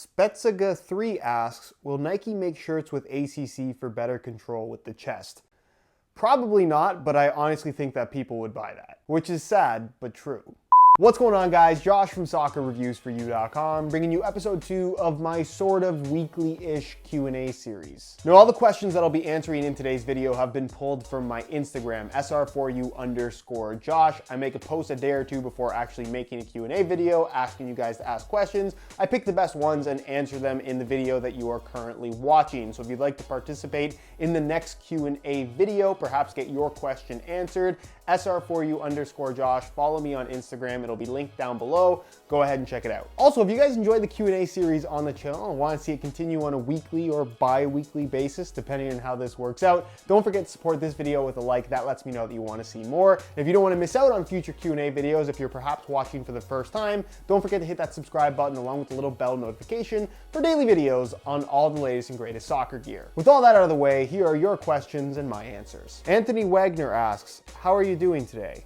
Spetsaga3 asks, will Nike make shirts with ACC for better control with the chest? Probably not, but I honestly think that people would buy that, which is sad, but true. What's going on, guys? Josh from soccerreviewsforyou.com, bringing you episode 2 of my sort of weekly-ish Q&A series. Now, all the questions that I'll be answering in today's video have been pulled from my Instagram, sr4u_Josh. I make a post a day or two before actually making a Q&A video, asking you guys to ask questions. I pick the best ones and answer them in the video that you are currently watching. So if you'd like to participate in the next Q&A video, perhaps get your question answered, sr4u_Josh, follow me on Instagram. It'll be linked down below. Go ahead and check it out. Also, if you guys enjoyed the Q&A series on the channel and want to see it continue on a weekly or bi-weekly basis, depending on how this works out, don't forget to support this video with a like. That lets me know that you want to see more. And if you don't want to miss out on future Q&A videos, if you're perhaps watching for the first time, don't forget to hit that subscribe button along with the little bell notification for daily videos on all the latest and greatest soccer gear. With all that out of the way, here are your questions and my answers. Anthony Wagner asks, how are you doing today?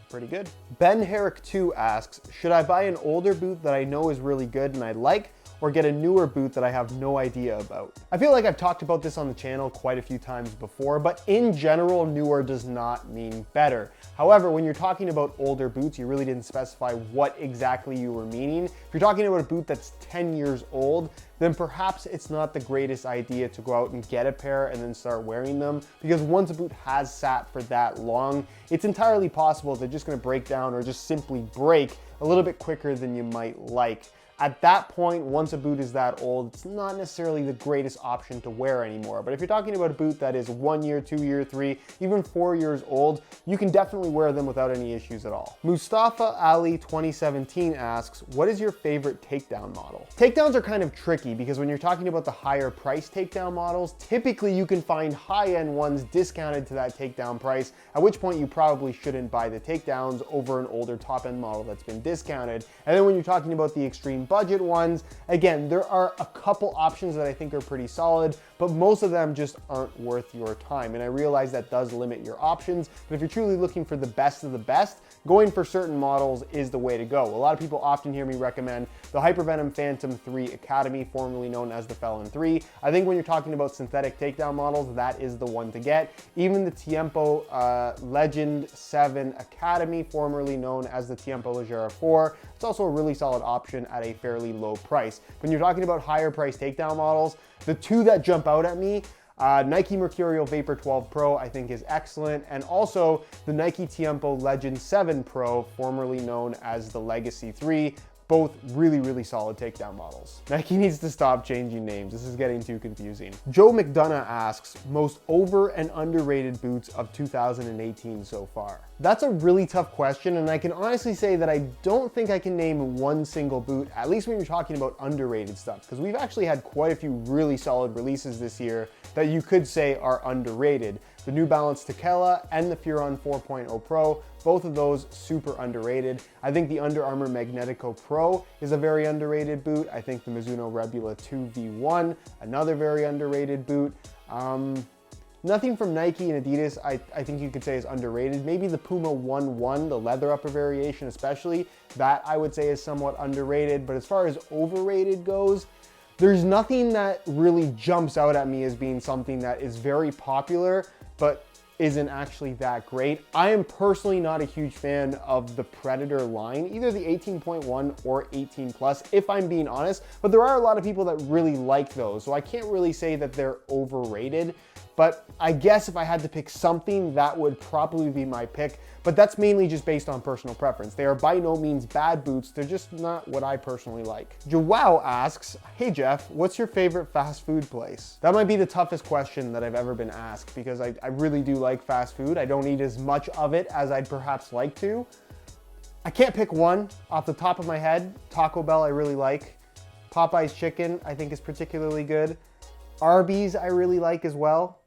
Pretty good. Ben Herrick 2 asks, should I buy an older boot that I know is really good and I like, or get a newer boot that I have no idea about? I feel like I've talked about this on the channel quite a few times before, but in general, newer does not mean better. However, when you're talking about older boots, you really didn't specify what exactly you were meaning. If you're talking about a boot that's 10 years old, then perhaps it's not the greatest idea to go out and get a pair and then start wearing them, because once a boot has sat for that long, it's entirely possible they're just gonna break down or just simply break a little bit quicker than you might like. At that point, once a boot is that old, it's not necessarily the greatest option to wear anymore. But if you're talking about a boot that is 1 year, 2 year, 3, even 4 years old, you can definitely wear them without any issues at all. Mustafa Ali 2017 asks, what is your favorite takedown model? Takedowns are kind of tricky because when you're talking about the higher price takedown models, typically you can find high-end ones discounted to that takedown price, at which point you probably shouldn't buy the takedowns over an older top-end model that's been discounted. And then when you're talking about the extreme budget ones, again, there are a couple options that I think are pretty solid, but most of them just aren't worth your time. And I realize that does limit your options, but if you're truly looking for the best of the best, going for certain models is the way to go. A lot of people often hear me recommend the Hypervenom Phantom 3 Academy, formerly known as the Felon 3. I think when you're talking about synthetic takedown models, that is the one to get. Even the Tiempo Legend 7 Academy, formerly known as the Tiempo Leggera 4, it's also a really solid option at a fairly low price. When you're talking about higher price takedown models, the two that jump out at me, Nike Mercurial Vapor 12 Pro I think is excellent, and also the Nike Tiempo Legend 7 Pro, formerly known as the Legacy 3, both really solid takedown models. Nike needs to stop changing names. This is getting too confusing. Joe McDonough asks, most over and underrated boots of 2018 so far? That's a really tough question, and I can honestly say that I don't think I can name one single boot, at least when you're talking about underrated stuff, because we've actually had quite a few really solid releases this year that you could say are underrated. The New Balance Tekela and the Furon 4.0 Pro, both of those super underrated. I think the Under Armour Magnetico Pro is a very underrated boot. I think the Mizuno Rebula 2 V1, another very underrated boot. Nothing from Nike and Adidas I think you could say is underrated. Maybe the Puma 1-1, the leather upper variation especially, that I would say is somewhat underrated. But as far as overrated goes, there's nothing that really jumps out at me as being something that is very popular, but isn't actually that great. I am personally not a huge fan of the Predator line, either the 18.1 or 18 plus, if I'm being honest, but there are a lot of people that really like those. So I can't really say that they're overrated, but I guess if I had to pick something, that would probably be my pick. But that's mainly just based on personal preference. They are by no means bad boots. They're just not what I personally like. Joao asks, hey Jeff, what's your favorite fast food place? That might be the toughest question that I've ever been asked, because I really do like fast food. I don't eat as much of it as I'd perhaps like to. I can't pick one off the top of my head. Taco Bell I really like. Popeye's chicken I think is particularly good. Arby's I really like as well.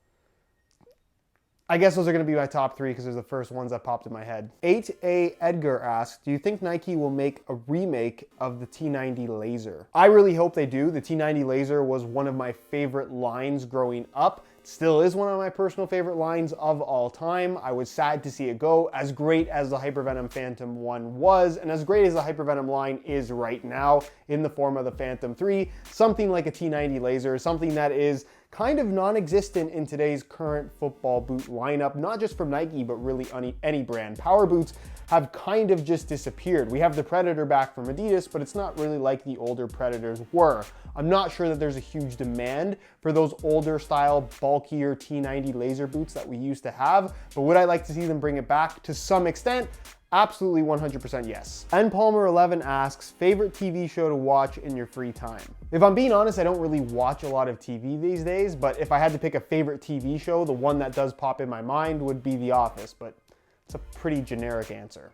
I guess those are going to be my top 3 because they're the first ones that popped in my head. 8A Edgar asks, do you think Nike will make a remake of the T90 Laser? I really hope they do. The T90 Laser was one of my favorite lines growing up. Still is one of my personal favorite lines of all time. I was sad to see it go. As great as the Hypervenom Phantom 1 was, and as great as the Hypervenom line is right now in the form of the Phantom 3, something like a T90 Laser, something that is kind of non-existent in today's current football boot lineup, not just from Nike, but really any brand. Power boots have kind of just disappeared. We have the Predator back from Adidas, but it's not really like the older Predators were. I'm not sure that there's a huge demand for those older style, bulkier T90 Laser boots that we used to have, but would I like to see them bring it back? To some extent, absolutely 100% yes. And Palmer11 asks, favorite TV show to watch in your free time? If I'm being honest, I don't really watch a lot of TV these days, but if I had to pick a favorite TV show, the one that does pop in my mind would be The Office, but it's a pretty generic answer.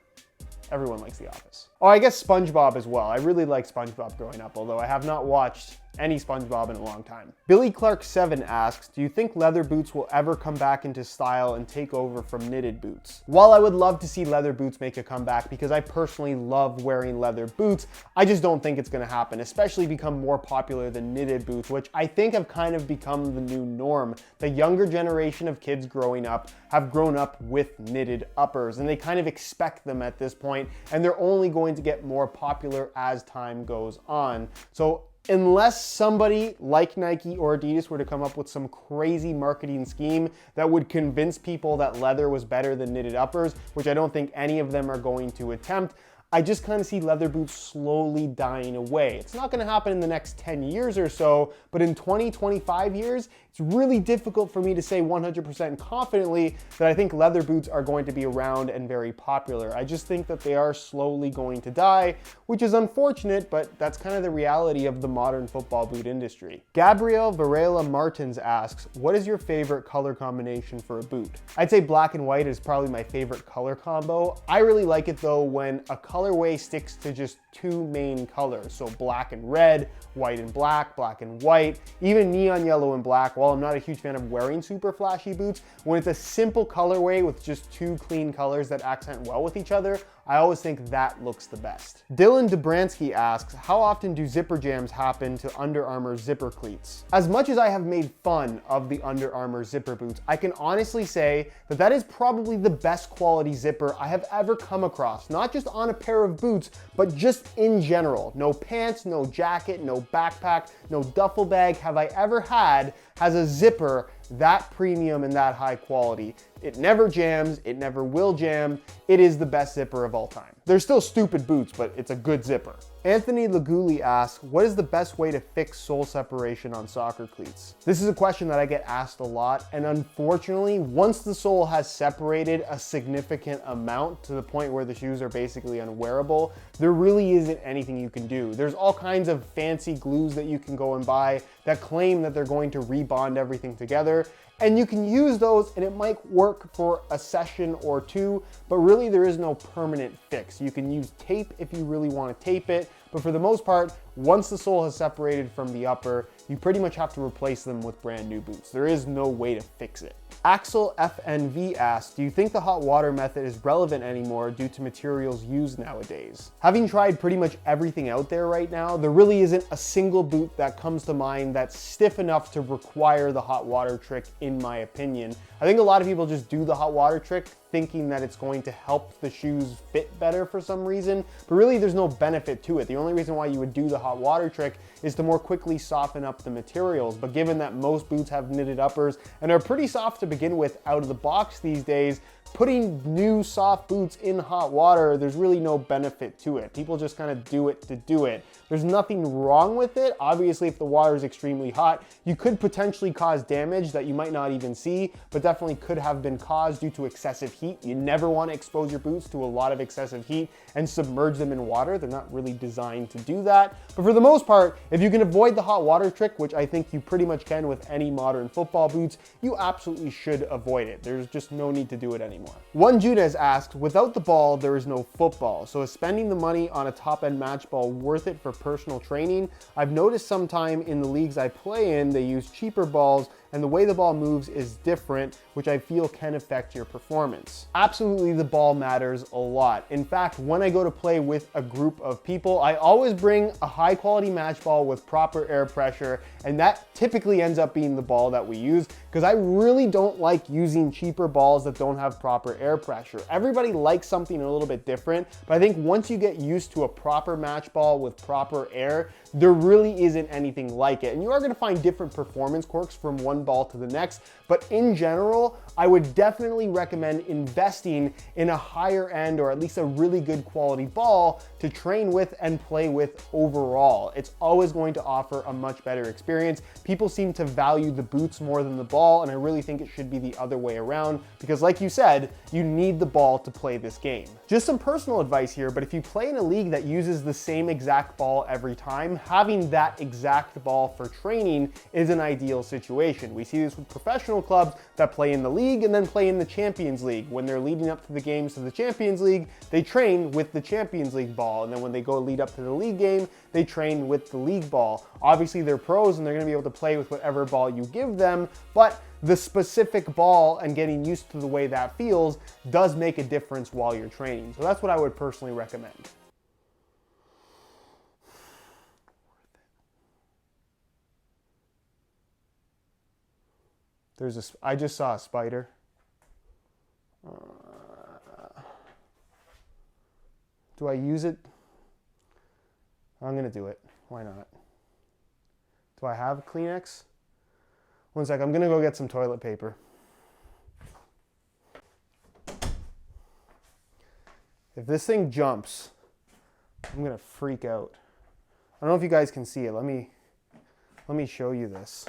Everyone likes The Office. Oh, I guess SpongeBob as well. I really liked SpongeBob growing up, although I have not watched any SpongeBob in a long time. Billy Clark 7 asks, do you think leather boots will ever come back into style and take over from knitted boots? While I would love to see leather boots make a comeback because I personally love wearing leather boots, I just don't think it's gonna happen, especially become more popular than knitted boots, which I think have kind of become the new norm. The younger generation of kids growing up have grown up with knitted uppers, and they kind of expect them at this point, and they're only going to get more popular as time goes on. So unless somebody like Nike or Adidas were to come up with some crazy marketing scheme that would convince people that leather was better than knitted uppers, which I don't think any of them are going to attempt, I just kind of see leather boots slowly dying away. It's not going to happen in the next 10 years or so, but in 20, 25 years, it's really difficult for me to say 100% confidently that I think leather boots are going to be around and very popular. I just think that they are slowly going to die, which is unfortunate, but that's kind of the reality of the modern football boot industry. Gabrielle Varela Martins asks, what is your favorite color combination for a boot? I'd say black and white is probably my favorite color combo. I really like it though when a colorway sticks to just 2 main colors. So black and red, white and black and white, even neon yellow and black. While I'm not a huge fan of wearing super flashy boots, when it's a simple colorway with just 2 clean colors that accent well with each other, I always think that looks the best. Dylan Dobransky asks, how often do zipper jams happen to Under Armour zipper cleats? As much as I have made fun of the Under Armour zipper boots, I can honestly say that that is probably the best quality zipper I have ever come across. Not just on a pair of boots, but just in general. No pants, no jacket, no backpack, no duffel bag have I ever had has a zipper that premium and that high quality. It never jams, it never will jam. It is the best zipper of all time. They're still stupid boots, but it's a good zipper. Anthony Laguli asks, what is the best way to fix sole separation on soccer cleats? This is a question that I get asked a lot, and unfortunately, once the sole has separated a significant amount to the point where the shoes are basically unwearable, there really isn't anything you can do. There's all kinds of fancy glues that you can go and buy that claim that they're going to rebond everything together, and you can use those and it might work for a session or two, but really there is no permanent fix. You can use tape if you really want to tape it, but for the most part, once the sole has separated from the upper, you pretty much have to replace them with brand new boots. There is no way to fix it. Axel FNV asks, do you think the hot water method is relevant anymore due to materials used nowadays? Having tried pretty much everything out there right now, there really isn't a single boot that comes to mind that's stiff enough to require the hot water trick, in my opinion. I think a lot of people just do the hot water trick thinking that it's going to help the shoes fit better for some reason, but really there's no benefit to it. The only reason why you would do the hot water trick is to more quickly soften up the materials, but given that most boots have knitted uppers and are pretty soft to begin with out of the box these days, putting new soft boots in hot water, there's really no benefit to it. People just kind of do it to do it. There's nothing wrong with it. Obviously, if the water is extremely hot, you could potentially cause damage that you might not even see, but definitely could have been caused due to excessive heat. You never want to expose your boots to a lot of excessive heat and submerge them in water. They're not really designed to do that. But for the most part, if you can avoid the hot water trick, which I think you pretty much can with any modern football boots, you absolutely should avoid it. There's just no need to do it anymore. One Judas asked, without the ball, there is no football. So is spending the money on a top-end match ball worth it for personal training? I've noticed sometime in the leagues I play in, they use cheaper balls and the way the ball moves is different, which I feel can affect your performance. Absolutely, the ball matters a lot. In fact, when I go to play with a group of people, I always bring a high quality match ball with proper air pressure, and that typically ends up being the ball that we use, because I really don't like using cheaper balls that don't have proper air pressure. Everybody likes something a little bit different, but I think once you get used to a proper match ball with proper air, there really isn't anything like it. And you are gonna find different performance quirks from one ball to the next, but in general, I would definitely recommend investing in a higher end, or at least a really good quality ball to train with and play with overall. It's always going to offer a much better experience. People seem to value the boots more than the ball, and I really think it should be the other way around, because like you said, you need the ball to play this game. Just some personal advice here, but if you play in a league that uses the same exact ball every time, having that exact ball for training is an ideal situation. We see this with professional clubs that play in the league and then play in the Champions League. When they're leading up to the games of the Champions League, they train with the Champions League ball, and then when they go lead up to the league game, they train with the league ball. Obviously, they're pros and they're gonna be able to play with whatever ball you give them, but the specific ball and getting used to the way that feels does make a difference while you're training. So that's what I would personally recommend. I just saw a spider. Do I use it? I'm gonna do it. Why not? Do I have a Kleenex? One sec, I'm gonna go get some toilet paper. If this thing jumps, I'm gonna freak out. I don't know if you guys can see it. Let me show you this.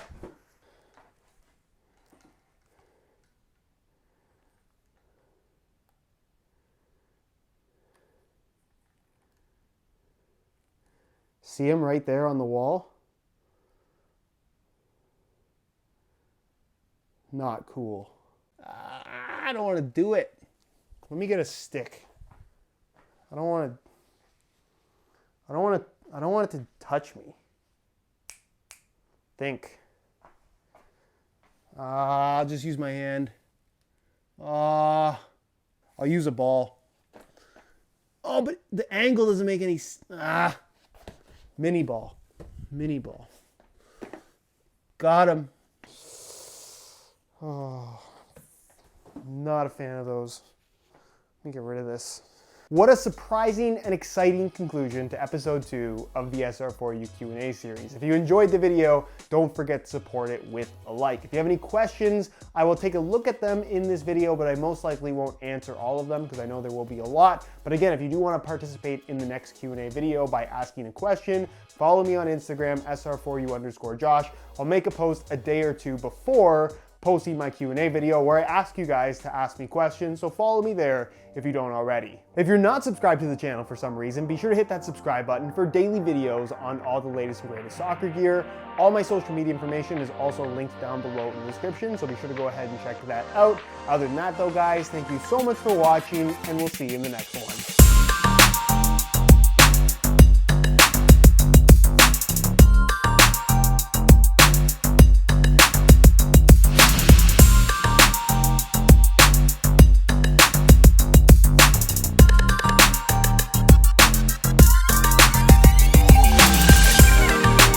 See him right there on the wall? Not cool. I don't want to do it. Let me get a stick. I don't want it to touch me. Think. I'll just use my hand. I'll use a ball. Oh, but the angle doesn't make any... Mini ball. Mini ball. Got him. Oh, not a fan of those. Let me get rid of this. What a surprising and exciting conclusion to episode 2 of the SR4U Q&A series. If you enjoyed the video, don't forget to support it with a like. If you have any questions, I will take a look at them in this video, but I most likely won't answer all of them because I know there will be a lot. But again, if you do want to participate in the next Q&A video by asking a question, follow me on Instagram, SR4U_Josh. I'll make a post a day or two before posting my Q&A video where I ask you guys to ask me questions, so follow me there if you don't already. If you're not subscribed to the channel for some reason, be sure to hit that subscribe button for daily videos on all the latest and greatest soccer gear. All my social media information is also linked down below in the description, so be sure to go ahead and check that out. Other than that though, guys, thank you so much for watching, and we'll see you in the next one.